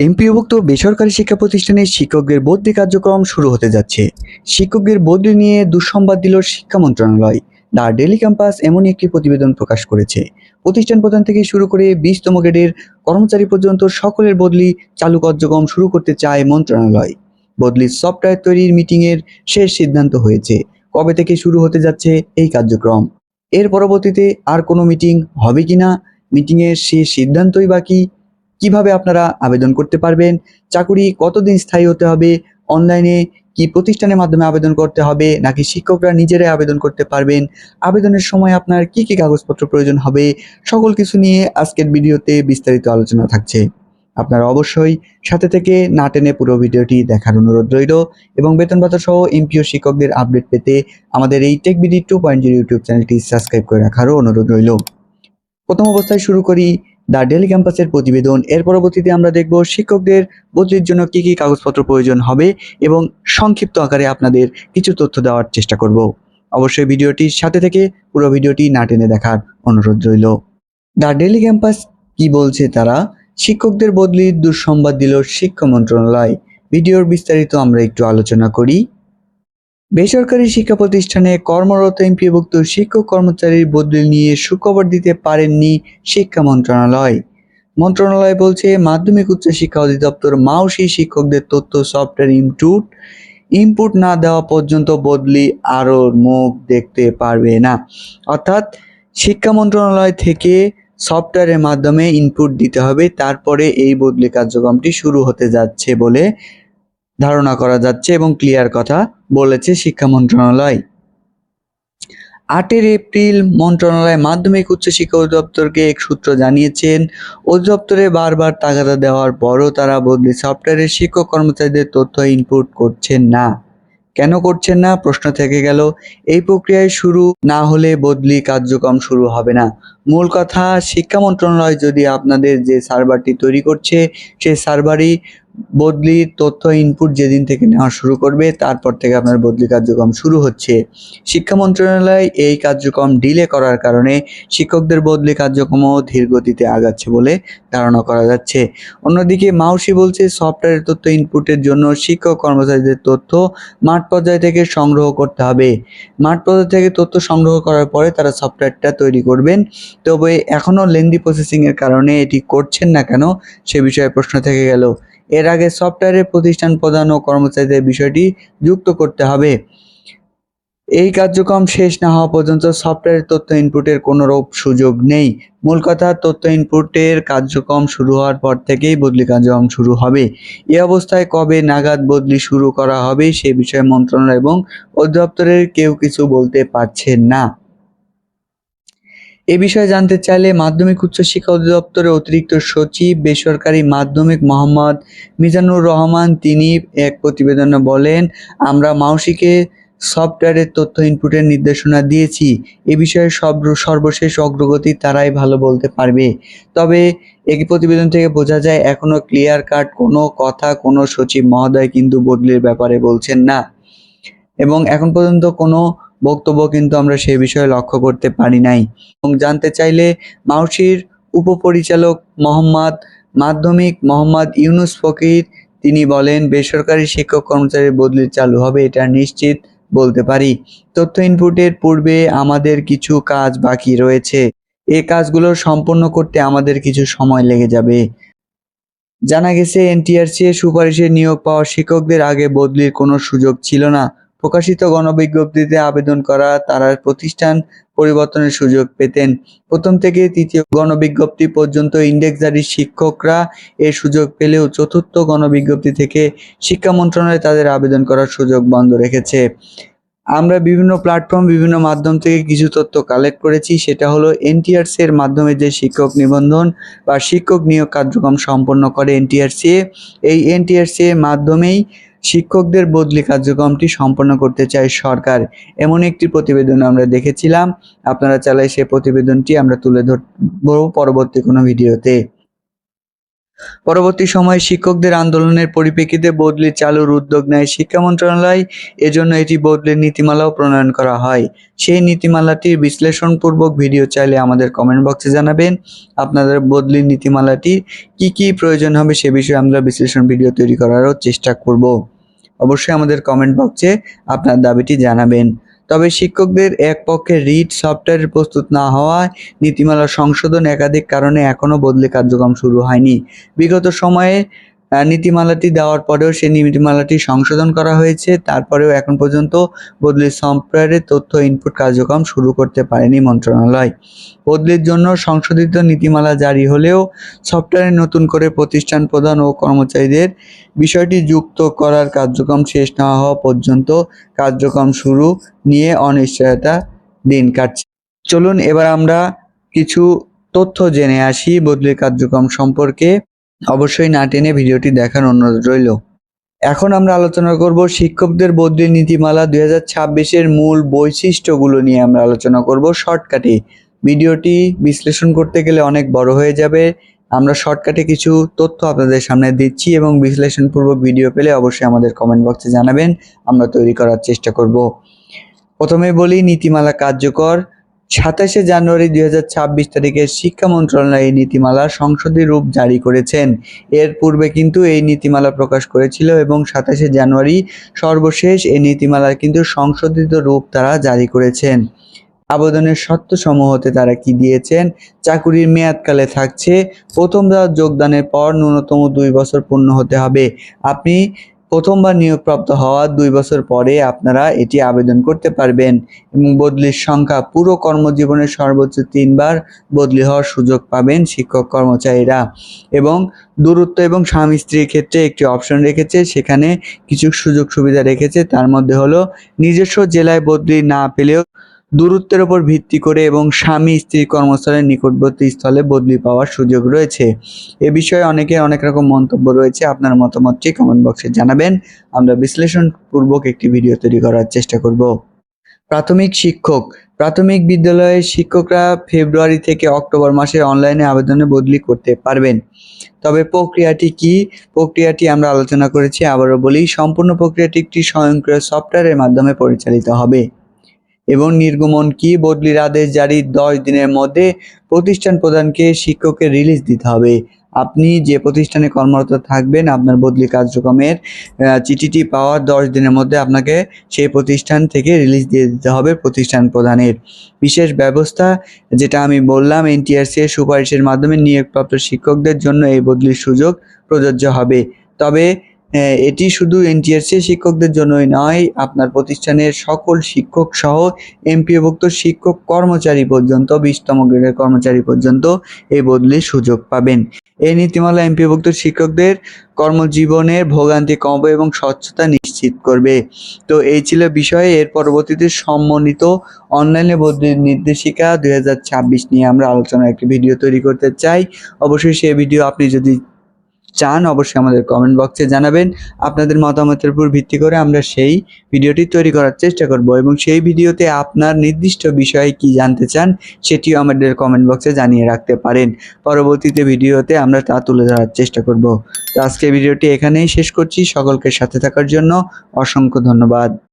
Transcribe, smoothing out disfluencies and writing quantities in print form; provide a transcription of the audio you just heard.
এমপিওভুক্ত বেসরকারি শিক্ষা প্রতিষ্ঠানে শিক্ষকদের বদলি কার্যক্রম শুরু হতে যাচ্ছে। শিক্ষকদের বদলি নিয়ে দুঃসংবাদ দিল শিক্ষা মন্ত্রণালয়। দ্য ডেইলি ক্যাম্পাস এমনই একটি প্রতিবেদন প্রকাশ করেছে। প্রতিষ্ঠান প্রধান থেকে শুরু করে 20তম গ্রেডের কর্মচারী পর্যন্ত সকলের বদলি চালু কার্যক্রম শুরু করতে চায় মন্ত্রণালয়। বদলির সফটওয়্যার তৈরির মিটিংয়ের শেষ সিদ্ধান্ত হয়েছে। কবে থেকে শুরু হতে যাচ্ছে এই কার্যক্রম, এর পরবর্তীতে আর কোনো মিটিং হবে কিনা, মিটিংয়ের শেষ সিদ্ধান্তই বাকি, কিভাবে আপনারা আবেদন করতে পারবেন, চাকুরি কতদিন স্থায়ী হতে হবে, অনলাইনে কি প্রতিষ্ঠানের মাধ্যমে আবেদন করতে হবে নাকি শিক্ষকরা নিজেরাই আবেদন করতে পারবেন, আবেদনের সময় আপনার কি কি কাগজপত্র প্রয়োজন হবে, সকল কিছু নিয়ে আজকের ভিডিওতে বিস্তারিত আলোচনা থাকছে। আপনারা অবশ্যই সাথে থেকে না টেনে পুরো ভিডিওটি দেখার অনুরোধ রইল এবং বেতন ভাতা সহ এমপিও শিক্ষকদের আপডেট পেতে আমাদের এই টেকবিডি 2.0 ইউটিউব চ্যানেলটি সাবস্ক্রাইব করে রাখারও অনুরোধ রইল। প্রথম অবস্থায় শুরু করি দ্য ডেইলি ক্যাম্পাসের প্রতিবেদন। এর পরবর্তীতে আমরা দেখব শিক্ষকদের বদলির জন্য কি কি কাগজপত্র প্রয়োজন হবে এবং সংক্ষিপ্ত আকারে আপনাদের কিছু তথ্য দেওয়ার চেষ্টা করব। অবশ্যই ভিডিওটির সাথে থেকে পুরো ভিডিওটি না টেনে দেখার অনুরোধ রইল। দ্য ডেইলি ক্যাম্পাস কি বলছে তারা? শিক্ষকদের বদলির দুঃসংবাদ দিল শিক্ষা মন্ত্রণালয়। ভিডিওর বিস্তারিত আমরা একটু আলোচনা করি। বেসরকারি শিক্ষা প্রতিষ্ঠানে কর্মরত এমপিওভুক্ত শিক্ষক কর্মচারীর বদলি নিয়ে সুখবর দিতে পারেননি শিক্ষা মন্ত্রণালয়। মন্ত্রণালয় বলছে, মাধ্যমিক উচ্চ শিক্ষা অধিদপ্তর মাউসি শিক্ষকদের তথ্য সফটওয়্যার ইনপুট না দেওয়া পর্যন্ত বদলি আরও মুখ দেখতে পারবে না। অর্থাৎ শিক্ষা মন্ত্রণালয় থেকে সফটওয়্যারের মাধ্যমে ইনপুট দিতে হবে, তারপরে এই বদলি কার্যক্রমটি শুরু হতে যাচ্ছে বলে ধারণা করা যাচ্ছে এবং ক্লিয়ার কথা বলেছে শিক্ষা মন্ত্রণালয়। 8 এপ্রিল মন্ত্রণালয় মাধ্যমিক উচ্চ শিক্ষা অধিদপ্তরকে এক সূত্র জানিয়েছেন, অধিদপ্তরে বারবার তাগাদা দেওয়ার পরও তারা বদলি সফটওয়্যারের শিক্ষক কর্মচারীদের তথ্য ইনপুট করছেন না। কেন করছেন না প্রশ্ন থেকে গেল। এই প্রক্রিয়ায় শুরু না হলে বদলি কার্যক্রম শুরু হবে না। মূল কথা, শিক্ষা মন্ত্রণালয় যদি আপনাদের যে সার্ভারটি তৈরি করছে সেই সার্ভারই বদলির তথ্য ইনপুট যেদিন থেকে নেওয়া শুরু করবে তারপর থেকে আপনার বদলি কার্যক্রম শুরু হচ্ছে। শিক্ষা মন্ত্রণালয় এই কার্যক্রম ডিলে করার কারণে শিক্ষকদের বদলি কার্যক্রমও ধীর গতিতে আগাচ্ছে বলে ধারণা করা যাচ্ছে। অন্যদিকে মাউসি বলছে, সফটওয়্যারের তথ্য ইনপুটের জন্য শিক্ষক কর্মচারীদের তথ্য মাঠ পর্যায় থেকে সংগ্রহ করতে হবে। মাঠ পর্যায় থেকে তথ্য সংগ্রহ করার পরে তারা সফটওয়্যারটা তৈরি করবেন। তবে এখনও লেন্দি প্রসেসিংয়ের কারণে এটি করছেন না কেন সে বিষয়ে প্রশ্ন থেকে গেল। এর আগে সফটওয়্যারের প্রতিষ্ঠান প্রধান ও কর্মচারীদের বিষয়টি যুক্ত করতে হবে। এই কার্যক্রম শেষ না হওয়া পর্যন্ত সফটওয়্যারের তথ্য ইনপুটের কোনোরূপ সুযোগ নেই। মূল কথা, তথ্য ইনপুটের কার্যক্রম শুরু হওয়ার পর থেকেই বদলি কার্যক্রম শুরু হবে। এই অবস্থায় কবে নাগাদ বদলি শুরু করা হবে সে বিষয়ে মন্ত্রণালয় এবং অধিদপ্তরের কেউ কিছু বলতে পারছেন না। এ বিষয়ে জানতে চাইলে মাধ্যমিক উচ্চ শিক্ষা অধিদপ্তরের অতিরিক্ত সচিব বেসরকারি মাধ্যমিক মোহাম্মদ মিজানুর রহমান তিনি এক প্রতিবেদনে বলেন, আমরা মাউসিকে সফটওয়্যারের তথ্য ইনপুটের নির্দেশনা দিয়েছি। এ বিষয়ে সর্বশেষ অগ্রগতি তারাই ভালো বলতে পারবে। তবে এই প্রতিবেদন থেকে বোঝা যায় এখনো ক্লিয়ার কাট কোনো কথা কোনো সচিব মহোদয় কিন্তু বদলির ব্যাপারে বলছেন না এবং এখন পর্যন্ত কোনো বক্তব্য কিন্তু আমরা সে বিষয়ে লক্ষ্য করতে পারি নাই। এবং জানতে চাইলে মাউসির উপপরিচালক মোহাম্মদ ইউনুস ফকির তিনি বলেন, বেসরকারি শিক্ষক কর্মচারীর বদলি চালু হবে এটা নিশ্চিত বলতে পারি। তথ্য ইনপুটের পূর্বে আমাদের কিছু কাজ বাকি রয়েছে, এই কাজগুলো সম্পন্ন করতে আমাদের কিছু সময় লেগে যাবে। জানা গেছে, এনটিআরসি এর সুপারিশে নিয়োগ পাওয়া শিক্ষকদের আগে বদলির কোনো সুযোগ ছিল না। প্রকাশিত গণবিজ্ঞপ্তিতে আবেদন করা তারা প্রতিষ্ঠান পরিবর্তনের সুযোগ পেতেন। প্রথম থেকে তৃতীয় গণবিজ্ঞপ্তি পর্যন্ত ইন্ডেক্সধারী শিক্ষকরা এর সুযোগ পেলেও চতুর্থ গণবিজ্ঞপ্তি থেকে শিক্ষা মন্ত্রণালয় তাদের আবেদন করার সুযোগ বন্ধ রেখেছে। আমরা বিভিন্ন প্ল্যাটফর্ম বিভিন্ন মাধ্যম থেকে কিছু তথ্য কালেক্ট করেছি, সেটা হলো এনটিআরসি এর মাধ্যমে যে শিক্ষক নিবন্ধন বা শিক্ষক নিয়োগ কার্যক্রম সম্পন্ন করে এনটিআরসি, এই এনটিআরসি এর মাধ্যমেই শিক্ষকদের বদলি কার্যক্রমটি সম্পন্ন করতে চায় সরকার। এমন একটি প্রতিবেদন আমরা দেখেছিলাম, আপনারা চাইলে সেই প্রতিবেদনটি আমরা তুলে ধরব পরবর্তী কোনো ভিডিওতে। পরবর্তী সময়ে শিক্ষকদের আন্দোলনের পরিপ্রেক্ষিতে বদলি চালুর উদ্যোগ নেয় শিক্ষা মন্ত্রণালয়। এজন্য এটি বদলির নীতিমালাও প্রণয়ন করা হয়। সেই নীতিমালাটির বিশ্লেষণপূর্বক ভিডিও চাইলে আমাদের কমেন্ট বক্সে জানাবেন। আপনাদের বদলির নীতিমালাটির কি প্রয়োজন হবে সে বিষয়ে আমরা বিশ্লেষণ ভিডিও তৈরি করারও চেষ্টা করব। অবশ্যই আমাদের কমেন্ট বক্সে আপনার দাবিটি জানাবেন। তবে শিক্ষকদের এক পক্ষে রিট সফটওয়্যার প্রস্তুত না হওয়ায় নীতিমালা সংশোধন একাধিক কারণে এখনও বদলি কার্যক্রম শুরু হয়নি। বিগত সময়ে নীতিমালাটি দেওয়ার পরেও সেই নীতিমালাটি সংশোধন করা হয়েছে, তারপরেও এখন পর্যন্ত বদলির সফটওয়্যারে তথ্য ইনপুট কার্যক্রম শুরু করতে পারেনি মন্ত্রণালয়। বদলির জন্য সংশোধিত নীতিমালা জারি হলেও সফটওয়্যারে নতুন করে প্রতিষ্ঠান প্রধান ও কর্মচারীদের বিষয়টি যুক্ত করার কার্যক্রম শেষ না হওয়া পর্যন্ত কার্যক্রম শুরু নিয়ে অনিশ্চয়তা দিন কাটছে। চলুন এবার আমরা কিছু তথ্য জেনে আসি বদলির কার্যক্রম সম্পর্কে। অবশ্যই না টেনে ভিডিওটি দেখার অনুরোধ রইল। এখন আমরা আলোচনা করব শিক্ষকদের বদলি নীতিমালা 2026-এর মূল বৈশিষ্ট্যগুলো নিয়ে আমরা আলোচনা করব শর্টকাটে। ভিডিওটি বিশ্লেষণ করতে গেলে অনেক বড় হয়ে যাবে। আমরা শর্টকাটে কিছু তথ্য আপনাদের সামনে দিচ্ছি এবং বিশ্লেষণপূর্বক ভিডিও পেলে অবশ্যই আমাদের কমেন্ট বক্সে জানাবেন, আমরা তৈরি করার চেষ্টা করব। প্রথমে বলি নীতিমালা কার্যকর। 27শে জানুয়ারি 2026 তারিখে শিক্ষা মন্ত্রণালয় এই নীতিমালার সংশোধিত রূপ জারি করেছেন। এর পূর্বে কিন্তু এই নীতিমালা প্রকাশ করেছিল এবং 27শে জানুয়ারি সর্বশেষ এই নীতিমালার কিন্তু সংশোধিত রূপ তারা জারি করেছেন। আবেদনের শর্তসমূহতে তারা কি দিয়েছেন? চাকুরির মেয়াদকালে থাকছে প্রথম যোগদানের পর ন্যূনতম 2 বছর পূর্ণ হতে হবে। আপনি প্রথমবার নিয়োগপ্রাপ্ত হওয়ার 2 বছর পরে আপনারা এটি আবেদন করতে পারবেন এবং বদলির সংখ্যা পুরো কর্মজীবনে সর্বোচ্চ 3 বার বদলি হওয়ার সুযোগ পাবেন শিক্ষক কর্মচারীরা। এবং দূরত্ব এবং স্বামী স্ত্রীর ক্ষেত্রে একটি অপশন রেখেছে, সেখানে কিছু সুযোগ সুবিধা রেখেছে। তার মধ্যে হলো নিজস্ব জেলায় বদলি না পেলেও দূরত্বের উপর ভিত্তি করে এবং স্বামী স্ত্রী কর্মস্থলের নিকটবর্তী স্থলে বদলি পাওয়ার সুযোগ রয়েছে। এ বিষয়ে অনেকের অনেক রকম মন্তব্য রয়েছে, আপনার মতামতটি কমেন্ট বক্সে জানাবেন। আমরা বিশ্লেষণপূর্বক একটি ভিডিও তৈরি করার চেষ্টা করব। প্রাথমিক শিক্ষক। প্রাথমিক বিদ্যালয়ের শিক্ষকরা ফেব্রুয়ারি থেকে অক্টোবর মাসে অনলাইনে আবেদনে বদলি করতে পারবেন। তবে প্রক্রিয়াটি কি? প্রক্রিয়াটি আমরা আলোচনা করেছি, আবারও বলি। সম্পূর্ণ প্রক্রিয়াটি একটি স্বয়ংক্রিয় সফটওয়্যারের মাধ্যমে পরিচালিত হবে। এবং নির্গমন কি? বদলির আদেশ জারির 10 দিনের মধ্যে প্রতিষ্ঠান প্রধানকে শিক্ষকের রিলিজ দিতে হবে। আপনি যে প্রতিষ্ঠানে কর্মরত থাকবেন, আপনার বদলি কার্যক্রমের চিঠিটি পাওয়ার 10 দিনের মধ্যে আপনাকে সেই প্রতিষ্ঠান থেকে রিলিজ দিয়ে দিতে হবে প্রতিষ্ঠান প্রধানের। বিশেষ ব্যবস্থা, যেটা আমি বললাম, এনটিআরসি এর সুপারিশের মাধ্যমে নিয়োগপ্রাপ্ত শিক্ষকদের জন্য এই বদলির সুযোগ প্রযোজ্য হবে। তবে এটি শুধু এনটিআরসি শিক্ষকদের জন্যই নয়, আপনার প্রতিষ্ঠানের সকল শিক্ষক সহ এমপিওভুক্ত শিক্ষক কর্মচারী পর্যন্ত 20তম গ্রেডের কর্মচারী পর্যন্ত এই বদলির সুযোগ পাবেন। এই নীতিমালা এমপিওভুক্ত শিক্ষকদের কর্মজীবনের ভোগান্তি কমাবে এবং স্বচ্ছতা নিশ্চিত করবে। তো এই ছিল বিষয়। এর পরবর্তীতে সম্মানিত অনলাইনে বদলির নির্দেশিকা 2026 নিয়ে আমরা আলোচনার একটি ভিডিও তৈরি করতে চাই। অবশ্যই সেই ভিডিও আপনি যদি চান অবশ্যই আমাদের কমেন্ট বক্সে জানাবেন। আপনাদের মতামতের উপর ভিত্তি করে আমরা সেই ভিডিওটি তৈরি করার চেষ্টা করব এবং সেই ভিডিওতে আপনার নির্দিষ্ট বিষয়ে কি জানতে চান সেটিও আমাদের কমেন্ট বক্সে জানিয়ে রাখতে পারেন। পরবর্তীতে ভিডিওতে আমরা তা তুলে ধরার চেষ্টা করব। তো আজকে ভিডিওটি এখানেই শেষ করছি। সকলকে সাথে থাকার জন্য অসংখ্য ধন্যবাদ।